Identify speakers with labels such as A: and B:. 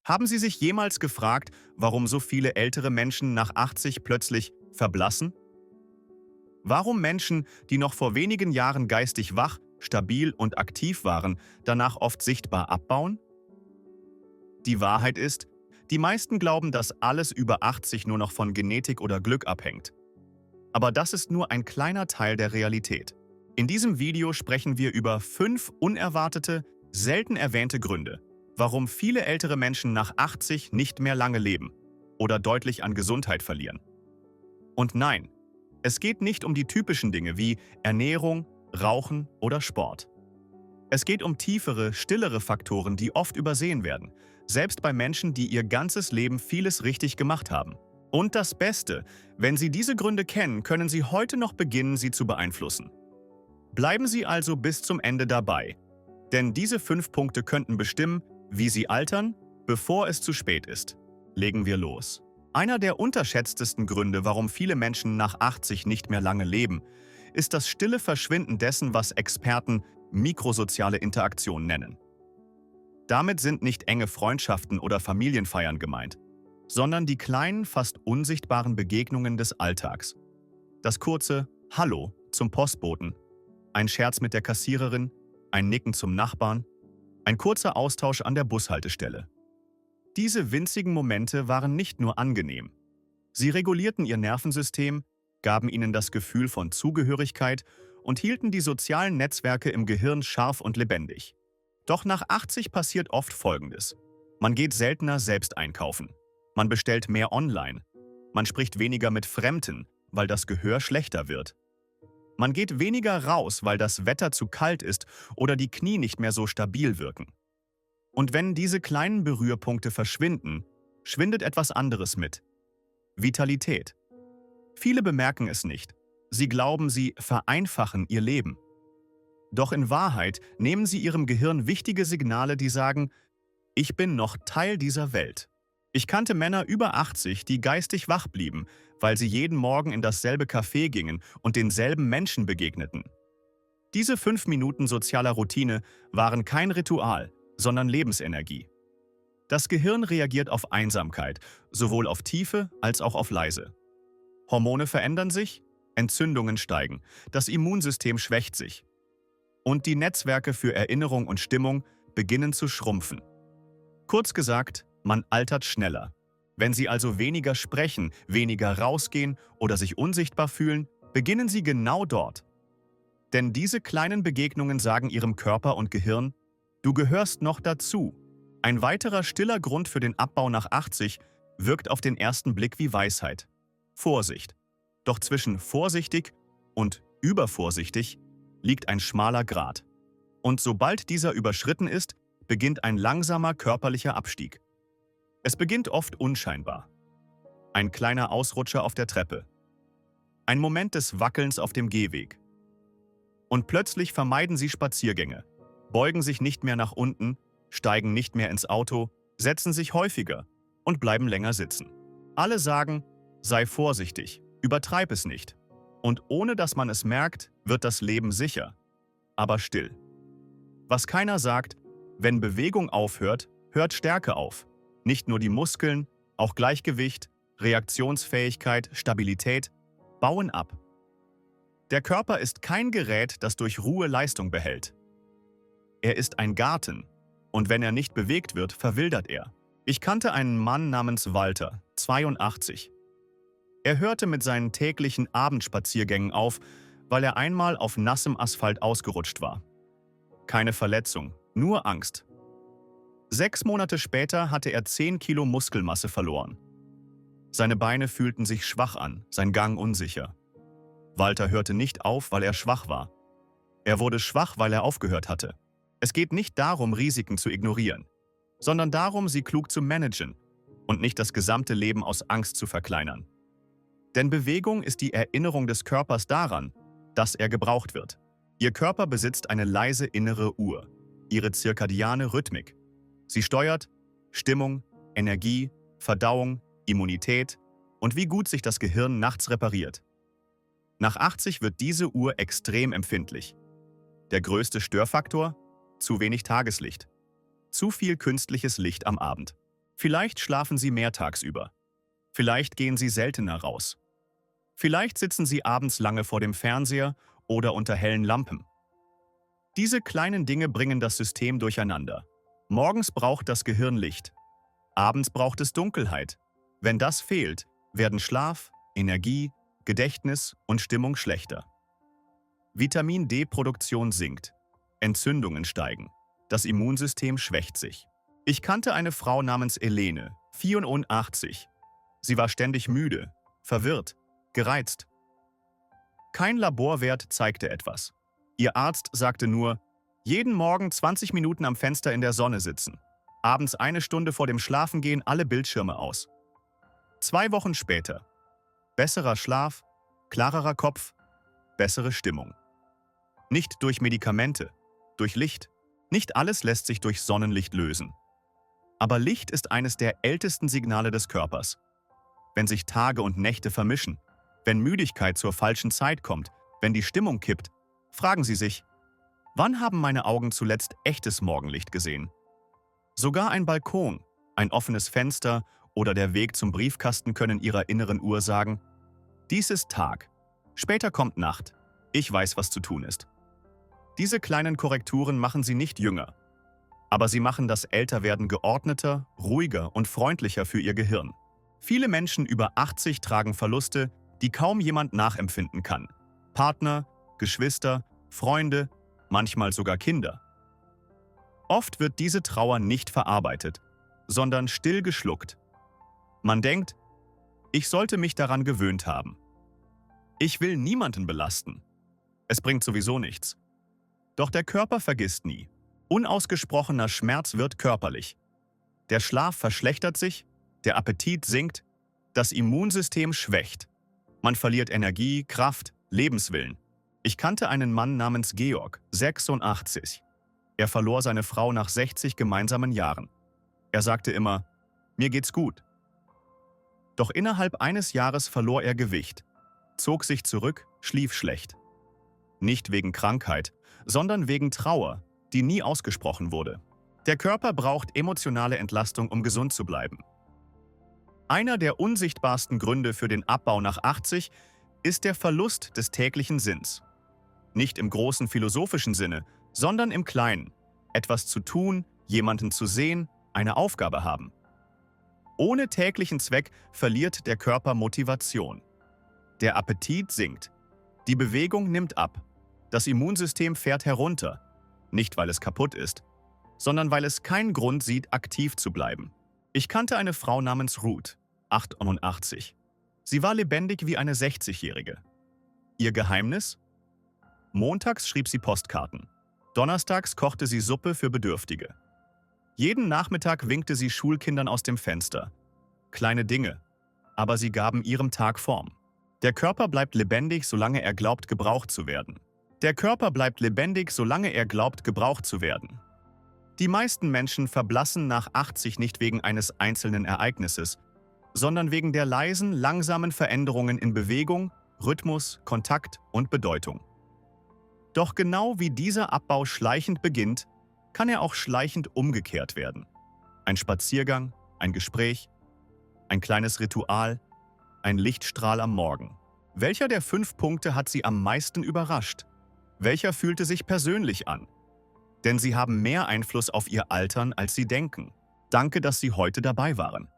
A: Haben Sie sich jemals gefragt, warum so viele ältere Menschen nach 80 plötzlich verblassen? Warum Menschen, die noch vor wenigen Jahren geistig wach, stabil und aktiv waren, danach oft sichtbar abbauen? Die Wahrheit ist, die meisten glauben, dass alles über 80 nur noch von Genetik oder Glück abhängt. Aber das ist nur ein kleiner Teil der Realität. In diesem Video sprechen wir über 5 unerwartete, selten erwähnte Gründe, warum viele ältere Menschen nach 80 nicht mehr lange leben oder deutlich an Gesundheit verlieren. Und nein, es geht nicht um die typischen Dinge wie Ernährung, Rauchen oder Sport. Es geht um tiefere, stillere Faktoren, die oft übersehen werden, selbst bei Menschen, die ihr ganzes Leben vieles richtig gemacht haben. Und das Beste, wenn Sie diese Gründe kennen, können Sie heute noch beginnen, sie zu beeinflussen. Bleiben Sie also bis zum Ende dabei, denn diese 5 Punkte könnten bestimmen, wie Sie altern, bevor es zu spät ist. Legen wir los. Einer der unterschätztesten Gründe, warum viele Menschen nach 80 nicht mehr lange leben, ist das stille Verschwinden dessen, was Experten mikrosoziale Interaktion nennen. Damit sind nicht enge Freundschaften oder Familienfeiern gemeint, sondern die kleinen, fast unsichtbaren Begegnungen des Alltags. Das kurze Hallo zum Postboten, ein Scherz mit der Kassiererin, ein Nicken zum Nachbarn, ein kurzer Austausch an der Bushaltestelle. Diese winzigen Momente waren nicht nur angenehm. Sie regulierten ihr Nervensystem, gaben ihnen das Gefühl von Zugehörigkeit und hielten die sozialen Netzwerke im Gehirn scharf und lebendig. Doch nach 80 passiert oft Folgendes. Man geht seltener selbst einkaufen. Man bestellt mehr online. Man spricht weniger mit Fremden, weil das Gehör schlechter wird. Man geht weniger raus, weil das Wetter zu kalt ist oder die Knie nicht mehr so stabil wirken. Und wenn diese kleinen Berührpunkte verschwinden, schwindet etwas anderes mit. Vitalität. Viele bemerken es nicht. Sie glauben, sie vereinfachen ihr Leben. Doch in Wahrheit nehmen sie ihrem Gehirn wichtige Signale, die sagen, ich bin noch Teil dieser Welt. Ich kannte Männer über 80, die geistig wach blieben, weil sie jeden Morgen in dasselbe Café gingen und denselben Menschen begegneten. Diese 5 Minuten sozialer Routine waren kein Ritual, sondern Lebensenergie. Das Gehirn reagiert auf Einsamkeit, sowohl auf Tiefe als auch auf Leise. Hormone verändern sich, Entzündungen steigen, das Immunsystem schwächt sich. Und die Netzwerke für Erinnerung und Stimmung beginnen zu schrumpfen. Kurz gesagt, man altert schneller. Wenn Sie also weniger sprechen, weniger rausgehen oder sich unsichtbar fühlen, beginnen Sie genau dort. Denn diese kleinen Begegnungen sagen Ihrem Körper und Gehirn, du gehörst noch dazu. Ein weiterer stiller Grund für den Abbau nach 80 wirkt auf den ersten Blick wie Weisheit. Vorsicht. Doch zwischen vorsichtig und übervorsichtig liegt ein schmaler Grat. Und sobald dieser überschritten ist, beginnt ein langsamer körperlicher Abstieg. Es beginnt oft unscheinbar. Ein kleiner Ausrutscher auf der Treppe. Ein Moment des Wackelns auf dem Gehweg. Und plötzlich vermeiden sie Spaziergänge, beugen sich nicht mehr nach unten, steigen nicht mehr ins Auto, setzen sich häufiger und bleiben länger sitzen. Alle sagen, sei vorsichtig, übertreib es nicht. Und ohne dass man es merkt, wird das Leben sicher, aber still. Was keiner sagt, wenn Bewegung aufhört, hört Stärke auf. Nicht nur die Muskeln, auch Gleichgewicht, Reaktionsfähigkeit, Stabilität bauen ab. Der Körper ist kein Gerät, das durch Ruhe Leistung behält. Er ist ein Garten, und wenn er nicht bewegt wird, verwildert er. Ich kannte einen Mann namens Walter, 82. Er hörte mit seinen täglichen Abendspaziergängen auf, weil er einmal auf nassem Asphalt ausgerutscht war. Keine Verletzung, nur Angst. 6 Monate später hatte er 10 Kilo Muskelmasse verloren. Seine Beine fühlten sich schwach an, sein Gang unsicher. Walter hörte nicht auf, weil er schwach war. Er wurde schwach, weil er aufgehört hatte. Es geht nicht darum, Risiken zu ignorieren, sondern darum, sie klug zu managen und nicht das gesamte Leben aus Angst zu verkleinern. Denn Bewegung ist die Erinnerung des Körpers daran, dass er gebraucht wird. Ihr Körper besitzt eine leise innere Uhr, ihre zirkadiane Rhythmik. Sie steuert Stimmung, Energie, Verdauung, Immunität und wie gut sich das Gehirn nachts repariert. Nach 80 wird diese Uhr extrem empfindlich. Der größte Störfaktor? Zu wenig Tageslicht. Zu viel künstliches Licht am Abend. Vielleicht schlafen Sie mehr tagsüber. Vielleicht gehen Sie seltener raus. Vielleicht sitzen Sie abends lange vor dem Fernseher oder unter hellen Lampen. Diese kleinen Dinge bringen das System durcheinander. Morgens braucht das Gehirn Licht. Abends braucht es Dunkelheit. Wenn das fehlt, werden Schlaf, Energie, Gedächtnis und Stimmung schlechter. Vitamin D-Produktion sinkt. Entzündungen steigen. Das Immunsystem schwächt sich. Ich kannte eine Frau namens Elene, 84. Sie war ständig müde, verwirrt, gereizt. Kein Laborwert zeigte etwas. Ihr Arzt sagte nur, jeden Morgen 20 Minuten am Fenster in der Sonne sitzen. Abends 1 Stunde vor dem Schlafengehen alle Bildschirme aus. 2 Wochen später. Besserer Schlaf, klarerer Kopf, bessere Stimmung. Nicht durch Medikamente, durch Licht. Nicht alles lässt sich durch Sonnenlicht lösen. Aber Licht ist eines der ältesten Signale des Körpers. Wenn sich Tage und Nächte vermischen, wenn Müdigkeit zur falschen Zeit kommt, wenn die Stimmung kippt, fragen Sie sich, wann haben meine Augen zuletzt echtes Morgenlicht gesehen? Sogar ein Balkon, ein offenes Fenster oder der Weg zum Briefkasten können Ihrer inneren Uhr sagen, dies ist Tag, später kommt Nacht, ich weiß, was zu tun ist. Diese kleinen Korrekturen machen Sie nicht jünger, aber sie machen das Älterwerden geordneter, ruhiger und freundlicher für Ihr Gehirn. Viele Menschen über 80 tragen Verluste, die kaum jemand nachempfinden kann. Partner, Geschwister, Freunde, manchmal sogar Kinder. Oft wird diese Trauer nicht verarbeitet, sondern still geschluckt. Man denkt, ich sollte mich daran gewöhnt haben. Ich will niemanden belasten. Es bringt sowieso nichts. Doch der Körper vergisst nie. Unausgesprochener Schmerz wird körperlich. Der Schlaf verschlechtert sich, der Appetit sinkt, das Immunsystem schwächt. Man verliert Energie, Kraft, Lebenswillen. Ich kannte einen Mann namens Georg, 86. Er verlor seine Frau nach 60 gemeinsamen Jahren. Er sagte immer, mir geht's gut. Doch innerhalb eines Jahres verlor er Gewicht, zog sich zurück, schlief schlecht. Nicht wegen Krankheit, sondern wegen Trauer, die nie ausgesprochen wurde. Der Körper braucht emotionale Entlastung, um gesund zu bleiben. Einer der unsichtbarsten Gründe für den Abbau nach 80 ist der Verlust des täglichen Sinns. Nicht im großen philosophischen Sinne, sondern im Kleinen. Etwas zu tun, jemanden zu sehen, eine Aufgabe haben. Ohne täglichen Zweck verliert der Körper Motivation. Der Appetit sinkt. Die Bewegung nimmt ab. Das Immunsystem fährt herunter. Nicht, weil es kaputt ist, sondern weil es keinen Grund sieht, aktiv zu bleiben. Ich kannte eine Frau namens Ruth, 88. Sie war lebendig wie eine 60-Jährige. Ihr Geheimnis? Montags schrieb sie Postkarten. Donnerstags kochte sie Suppe für Bedürftige. Jeden Nachmittag winkte sie Schulkindern aus dem Fenster. Kleine Dinge, aber sie gaben ihrem Tag Form. Der Körper bleibt lebendig, solange er glaubt, gebraucht zu werden. Der Körper bleibt lebendig, solange er glaubt, gebraucht zu werden. Die meisten Menschen verblassen nach 80 nicht wegen eines einzelnen Ereignisses, sondern wegen der leisen, langsamen Veränderungen in Bewegung, Rhythmus, Kontakt und Bedeutung. Doch genau wie dieser Abbau schleichend beginnt, kann er auch schleichend umgekehrt werden. Ein Spaziergang, ein Gespräch, ein kleines Ritual, ein Lichtstrahl am Morgen. Welcher der 5 Punkte hat Sie am meisten überrascht? Welcher fühlte sich persönlich an? Denn sie haben mehr Einfluss auf Ihr Altern, als Sie denken. Danke, dass Sie heute dabei waren.